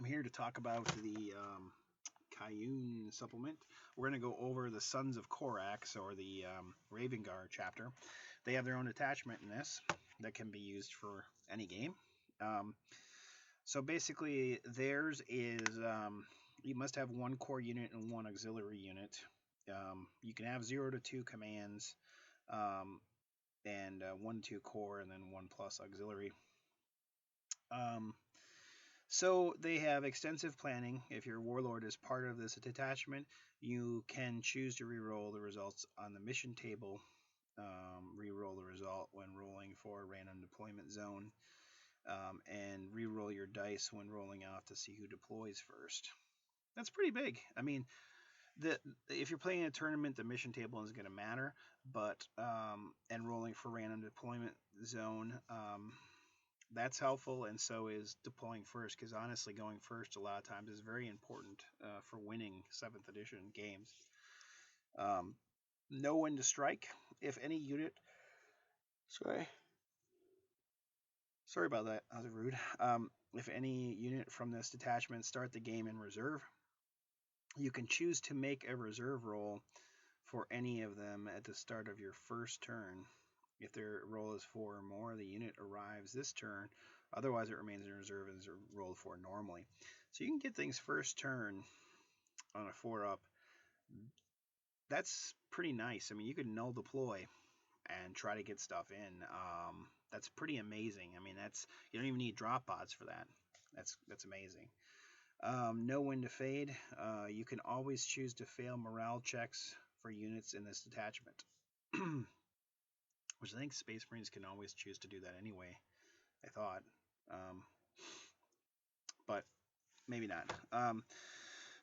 here to talk about the Kauyon supplement. We're going to go over the Sons of Korax, or the Ravenguard chapter. They have their own attachment in this that can be used for any game. So basically, theirs is you must have one core unit and one auxiliary unit. You can have 0 to 2 commands, and 1 to 2 core, and then 1 plus auxiliary. So they have extensive planning. If your warlord is part of this detachment, you can choose to reroll the results on the mission table. Reroll the result when rolling for a random deployment zone, and reroll your dice when rolling off to see who deploys first. That's pretty big. I mean, if you're playing a tournament, the mission table isn't going to matter, but and rolling for random deployment zone. That's helpful, and so is deploying first, because honestly, going first a lot of times is very important for winning 7th edition games. Know when to strike. If any unit... Sorry about that. That was rude. If any unit from this detachment start the game in reserve, you can choose to make a reserve roll for any of them at the start of your first turn. If their roll is 4 or more, the unit arrives this turn. Otherwise, it remains in reserve and is rolled for normally. So you can get things first turn on a 4-up. That's pretty nice. I mean, you could null deploy and try to get stuff in. That's pretty amazing. I mean, you don't even need drop pods for that. That's amazing. Know when to fade. You can always choose to fail morale checks for units in this detachment. Which I think Space Marines can always choose to do that anyway, I thought. But maybe not.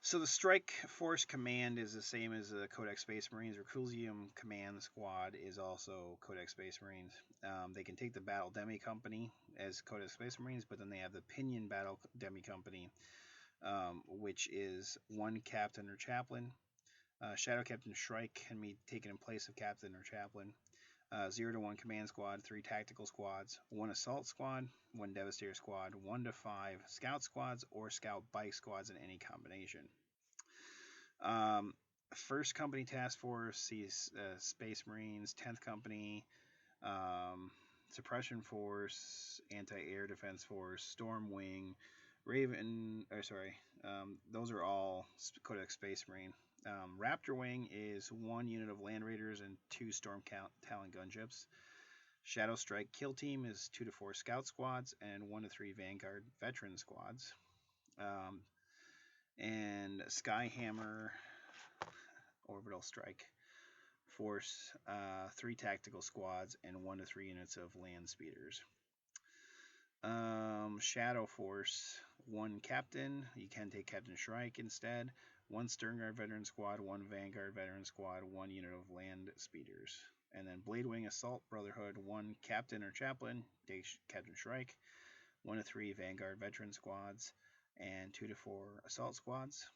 So the Strike Force Command is the same as the Codex Space Marines. Reclusium Command Squad is also Codex Space Marines. They can take the Battle Demi Company as Codex Space Marines, but then they have the Pinion Battle Demi Company, which is 1 Captain or Chaplain. Shadow Captain Shrike can be taken in place of Captain or Chaplain. 0 to 1 Command Squad, 3 Tactical Squads, 1 Assault Squad, 1 Devastator Squad, 1 to 5 Scout Squads or Scout Bike Squads in any combination. First Company Task Force sees Space Marines, 10th Company, Suppression Force, Anti-Air Defense Force, Storm Wing, those are all Codex Space Marine. Raptor Wing is 1 unit of Land Raiders and 2 Storm Talon gunships. Shadow Strike Kill Team is 2 to 4 Scout Squads and 1 to 3 Vanguard Veteran Squads. And Skyhammer Orbital Strike Force, 3 Tactical Squads and 1 to 3 units of Land Speeders. Shadow Force, 1 Captain. You can take Captain Shrike instead. 1 Sternguard Veteran Squad, 1 Vanguard Veteran Squad, 1 unit of Land Speeders. And then Bladewing Assault Brotherhood, 1 Captain or Chaplain, take Captain Shrike, 1 to 3 Vanguard Veteran Squads, and 2 to 4 Assault Squads.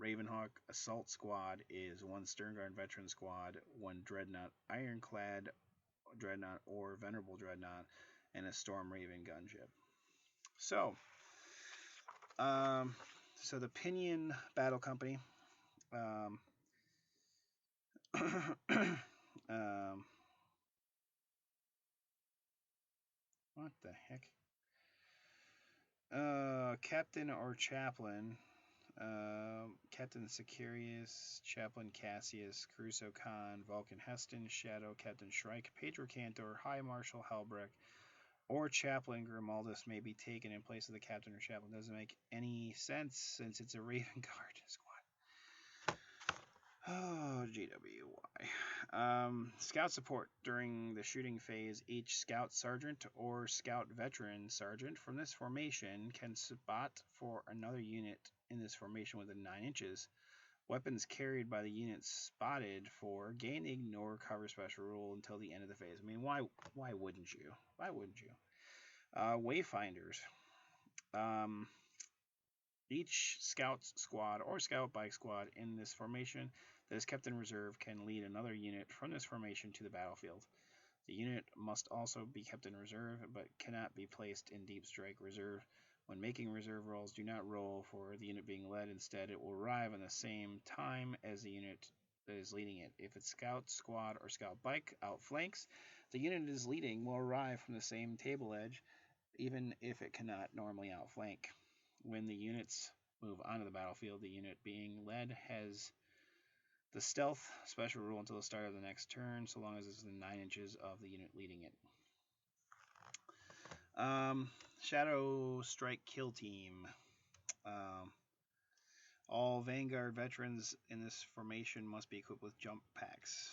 Ravenhawk Assault Squad is 1 Sternguard Veteran Squad, 1 Dreadnought Ironclad Dreadnought or Venerable Dreadnought, and a Storm Raven gunship. So the Pinion Battle Company, what the heck? Captain or Chaplain, Captain Sicarius, Chaplain Cassius, Crusoe Khan, Vulcan Heston, Shadow Captain Shrike, Pedro Cantor, High Marshal Helbrecht, or Chaplain Grimaldus may be taken in place of the Captain or Chaplain. Doesn't make any sense since it's a Ravenguard squad. Oh, GWY. Scout support. During the shooting phase, each Scout Sergeant or Scout Veteran Sergeant from this formation can spot for another unit in this formation within 9 inches. Weapons carried by the unit spotted for gain the ignore cover special rule until the end of the phase. I mean, why wouldn't you? Why wouldn't you? Wayfinders. Each Scout Squad or Scout Bike Squad in this formation that is kept in reserve can lead another unit from this formation to the battlefield. The unit must also be kept in reserve, but cannot be placed in Deep Strike Reserve When making reserve rolls, do not roll for the unit being led. Instead, it will arrive on the same time as the unit that is leading it. If its scout, squad, or scout bike outflanks, the unit it is leading will arrive from the same table edge, even if it cannot normally outflank. When the units move onto the battlefield, the unit being led has the stealth special rule until the start of the next turn, so long as it's within 9 inches of the unit leading it. Shadow Strike Kill Team. All Vanguard veterans in this formation must be equipped with jump packs.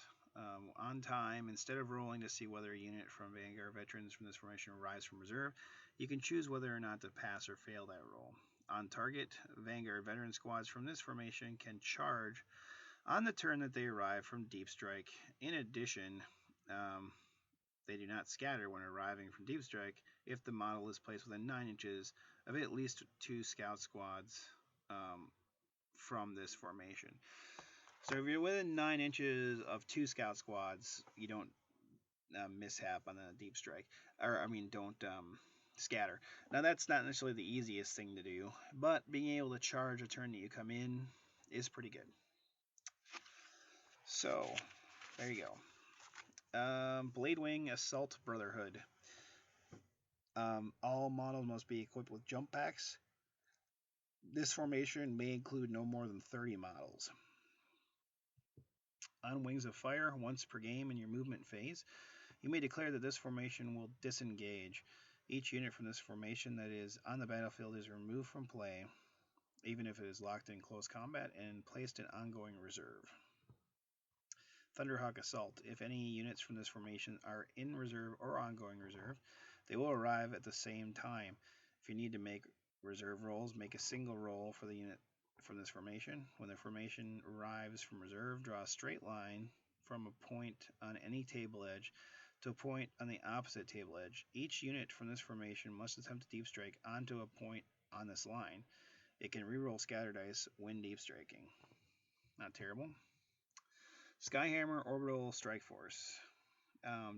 On time, instead of rolling to see whether a unit from Vanguard veterans from this formation arrives from reserve, you can choose whether or not to pass or fail that roll. On target, Vanguard veteran squads from this formation can charge on the turn that they arrive from Deep Strike. In addition, they do not scatter when arriving from Deep Strike if the model is placed within 9 inches of at least 2 scout squads from this formation. So if you're within 9 inches of 2 scout squads, you don't mishap on the Deep Strike. Don't scatter. Now, that's not necessarily the easiest thing to do, but being able to charge a turn that you come in is pretty good. So, there you go. Bladewing Assault Brotherhood. All models must be equipped with jump packs. This formation may include no more than 30 models. On Wings of Fire, once per game in your movement phase, you may declare that this formation will disengage. Each unit from this formation that is on the battlefield is removed from play, even if it is locked in close combat, and placed in ongoing reserve. Thunderhawk Assault. If any units from this formation are in reserve or ongoing reserve, they will arrive at the same time. If you need to make reserve rolls, make a single roll for the unit from this formation. When the formation arrives from reserve, draw a straight line from a point on any table edge to a point on the opposite table edge. Each unit from this formation must attempt to deep strike onto a point on this line. It can reroll scatter dice when deep striking. Not terrible. Skyhammer Orbital Strike Force.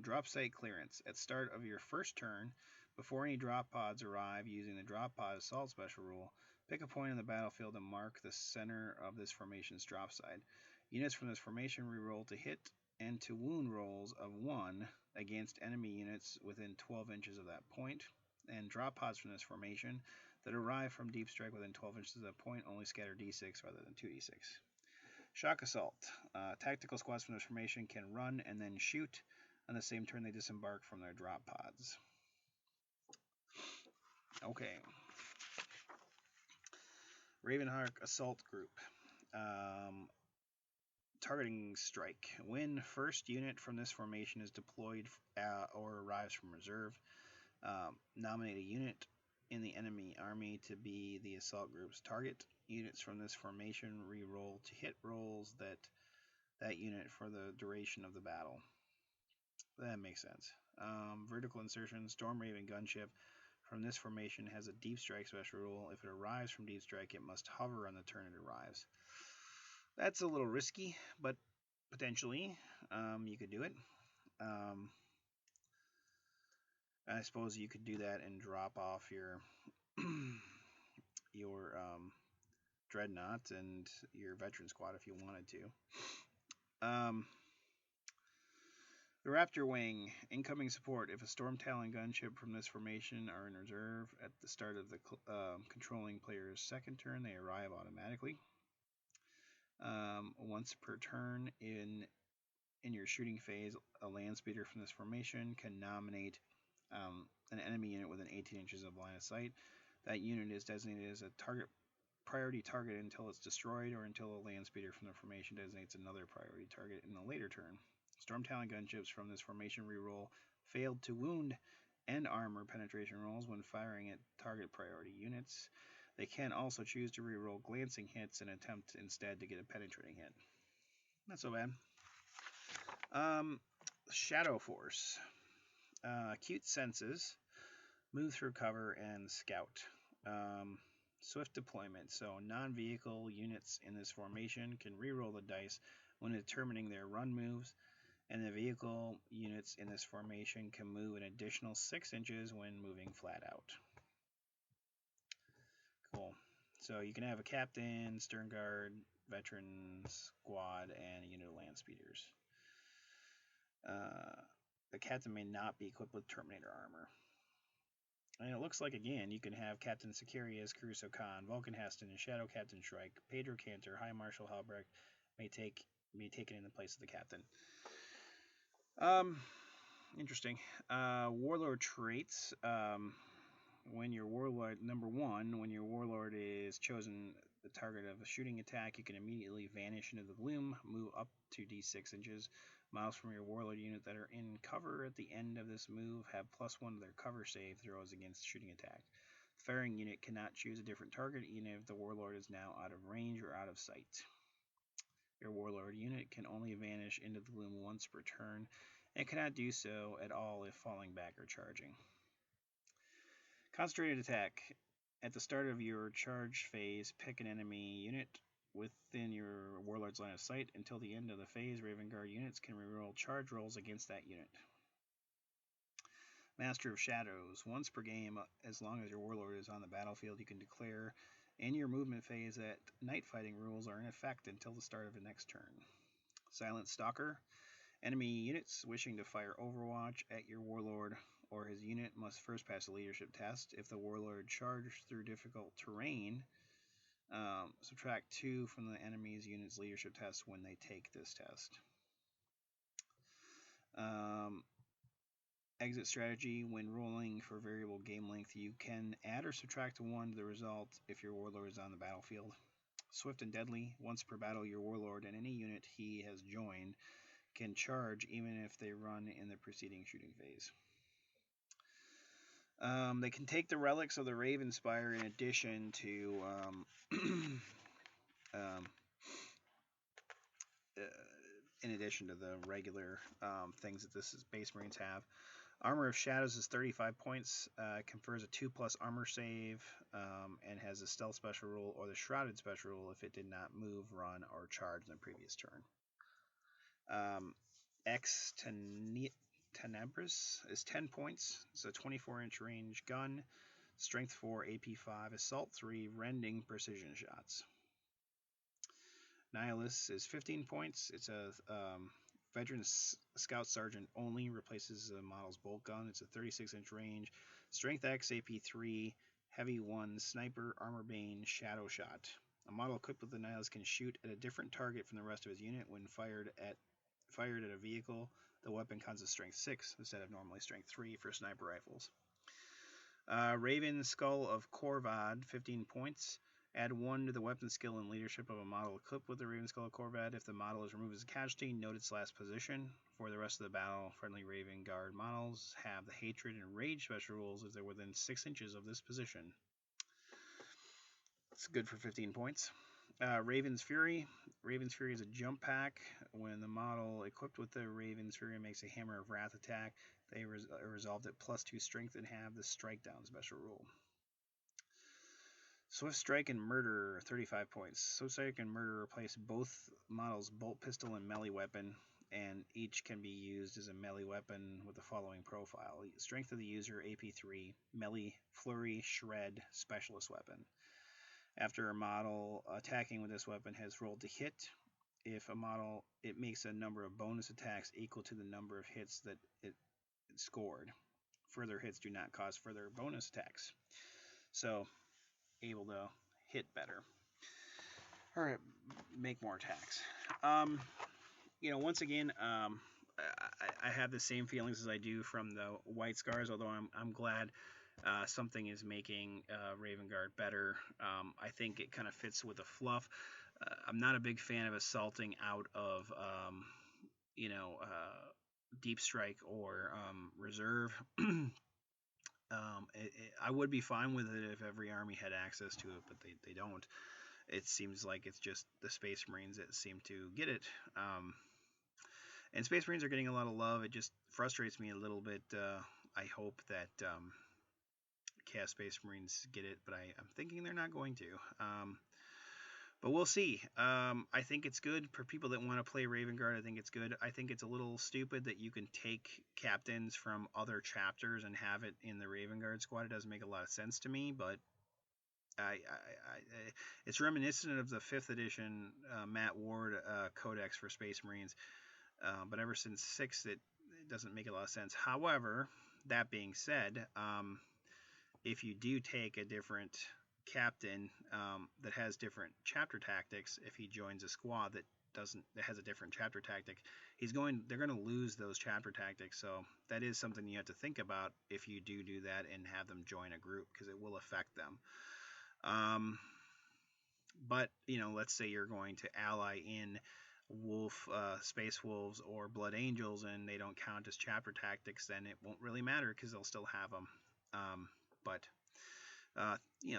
Drop site clearance. At start of your first turn, before any drop pods arrive using the drop pod assault special rule, pick a point on the battlefield and mark the center of this formation's drop side. Units from this formation reroll to hit and to wound rolls of 1 against enemy units within 12 inches of that point, and drop pods from this formation that arrive from deep strike within 12 inches of that point only scatter d6 rather than 2d6. Shock Assault. Tactical squads from this formation can run and then shoot on the same turn they disembark from their drop pods. Okay. Ravenguard Assault Group. Targeting Strike. When first unit from this formation is deployed or arrives from reserve, nominate a unit in the enemy army to be the assault group's target. Units from this formation re-roll to hit rolls that unit for the duration of the battle. That makes sense. Vertical insertion. Storm Raven gunship from this formation has a deep strike special rule. If it arrives from deep strike, it must hover on the turn it arrives. That's a little risky, but potentially you could do it. I suppose you could do that and drop off your your dreadnought and your veteran squad if you wanted to. The Raptor Wing, incoming support. If a Storm Talon gunship from this formation are in reserve at the start of the controlling player's second turn, they arrive automatically. Once per turn in your shooting phase, a land speeder from this formation can nominate an enemy unit within 18 inches of line of sight. That unit is designated as a priority target until it's destroyed or until a land speeder from the formation designates another priority target in a later turn. Storm Talon gunships from this formation reroll failed to wound and armor penetration rolls when firing at target priority units. They can also choose to reroll glancing hits and attempt instead to get a penetrating hit. Not so bad. Shadow Force. Acute senses, move through cover, and scout. Swift deployment. So non-vehicle units in this formation can reroll the dice when determining their run moves, and the vehicle units in this formation can move an additional 6 inches when moving flat out. Cool. So you can have a captain, stern guard, veteran squad, and a unit of land speeders. The captain may not be equipped with Terminator armor. And it looks like, again, you can have Captain Sicarius, Caruso Khan, Vulcan Heston, and Shadow Captain Shrike, Pedro Cantor, High Marshal Halbrecht be taken in the place of the captain. Interesting. Warlord traits. When your warlord, number one, when your warlord is chosen the target of a shooting attack, you can immediately vanish into the gloom, move up to d6 inches. Models from your warlord unit that are in cover at the end of this move have +1 to their cover save throws against shooting attack. The firing unit cannot choose a different target even if the warlord is now out of range or out of sight. Your warlord unit can only vanish into the gloom once per turn, and cannot do so at all if falling back or charging. Concentrated attack. At the start of your charge phase, pick an enemy unit within your warlord's line of sight. Until the end of the phase, Ravenguard units can reroll charge rolls against that unit. Master of Shadows. Once per game, as long as your warlord is on the battlefield, you can declare in your movement phase that night fighting rules are in effect until the start of the next turn. Silent Stalker. Enemy units wishing to fire Overwatch at your warlord or his unit must first pass a leadership test. If the warlord charged through difficult terrain, subtract 2 from the enemy's unit's leadership test when they take this test. Exit strategy. When rolling for variable game length, you can add or subtract 1 to the result if your warlord is on the battlefield. Swift and Deadly. Once per battle, your warlord and any unit he has joined can charge even if they run in the preceding shooting phase. They can take the relics of the Ravenspire in addition to the regular things that this Space Marines have. Armor of Shadows is 35 points, confers a 2+ armor save, and has a stealth special rule or the shrouded special rule if it did not move, run, or charge in the previous turn. Ex Tenebris is 10 points. It's a 24-inch range gun, strength 4, AP 5, assault 3, rending precision shots. Nihilus is 15 points. It's a veteran scout sergeant only, replaces the model's bolt gun. It's a 36-inch range, strength X, AP 3, heavy 1, sniper, armor bane, shadow shot. A model equipped with the Nihilus can shoot at a different target from the rest of his unit when fired at a vehicle. The weapon comes with strength 6 instead of normally strength 3 for sniper rifles. Raven Skull of Korvad, 15 points. Add 1 to the weapon skill and leadership of a model equipped with the Raven Skull of Korvad. If the model is removed as a casualty, note its last position. For the rest of the battle, friendly Ravenguard models have the Hatred and Rage special rules if they're within 6 inches of this position. It's good for 15 points. Raven's Fury. Raven's Fury is a jump pack. When the model equipped with the Raven's Fury makes a Hammer of Wrath attack, they are resolved at +2 strength and have the Strike Down special rule. Swift Strike and Murder, 35 points. Swift Strike and Murder replace both models' bolt pistol and melee weapon, and each can be used as a melee weapon with the following profile. Strength of the user, AP 3, melee, flurry, shred, specialist weapon. After a model attacking with this weapon has rolled to hit, if a model, it makes a number of bonus attacks equal to the number of hits that it scored. Further hits do not cause further bonus attacks. So, able to hit better. Or make more attacks. Once again, I have the same feelings as I do from the White Scars, although I'm glad something is making Ravenguard better. I think it kind of fits with the fluff. I'm not a big fan of assaulting out of, Deep Strike or Reserve. I would be fine with it if every army had access to it, but they don't. It seems like it's just the Space Marines that seem to get it. And Space Marines are getting a lot of love. It just frustrates me a little bit. I hope that Chaos Space Marines get it, but I'm thinking they're not going to. But we'll see. I think it's good for people that want to play Ravenguard. I think it's good. I think it's a little stupid that you can take captains from other chapters and have it in the Ravenguard squad. It doesn't make a lot of sense to me, but it's reminiscent of the 5th edition Matt Ward Codex for Space Marines, but ever since 6th, it doesn't make a lot of sense. However, that being said, if you do take a different captain that has different chapter tactics, if he joins a squad that has a different chapter tactic, they're going to lose those chapter tactics. So that is something you have to think about if you do that and have them join a group, because it will affect them. But let's say you're going to ally in Space Wolves or Blood Angels, and they don't count as chapter tactics, then it won't really matter because they'll still have them. But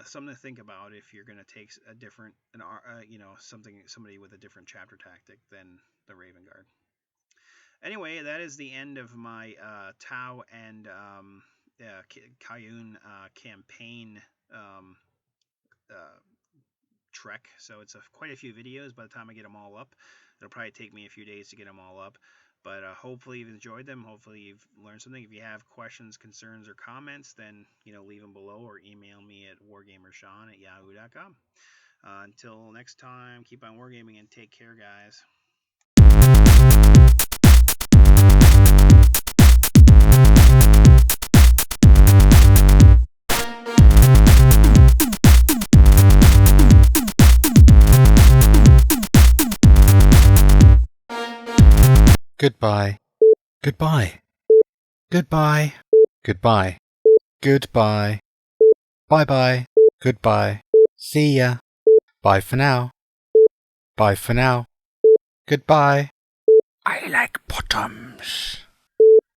something to think about if you're going to take a different, somebody with a different chapter tactic than the Ravenguard. Anyway, that is the end of my Tau and Kauyon campaign trek. So it's quite a few videos. By the time I get them all up, it'll probably take me a few days to get them all up. But hopefully you've enjoyed them. Hopefully you've learned something. If you have questions, concerns, or comments, then leave them below or email me at wargamershawn@yahoo.com. Until next time, keep on wargaming and take care, guys. Goodbye. Goodbye. Goodbye. Goodbye. Goodbye. Bye-bye. Goodbye. See ya. Bye for now. Bye for now. Goodbye. I like bottoms.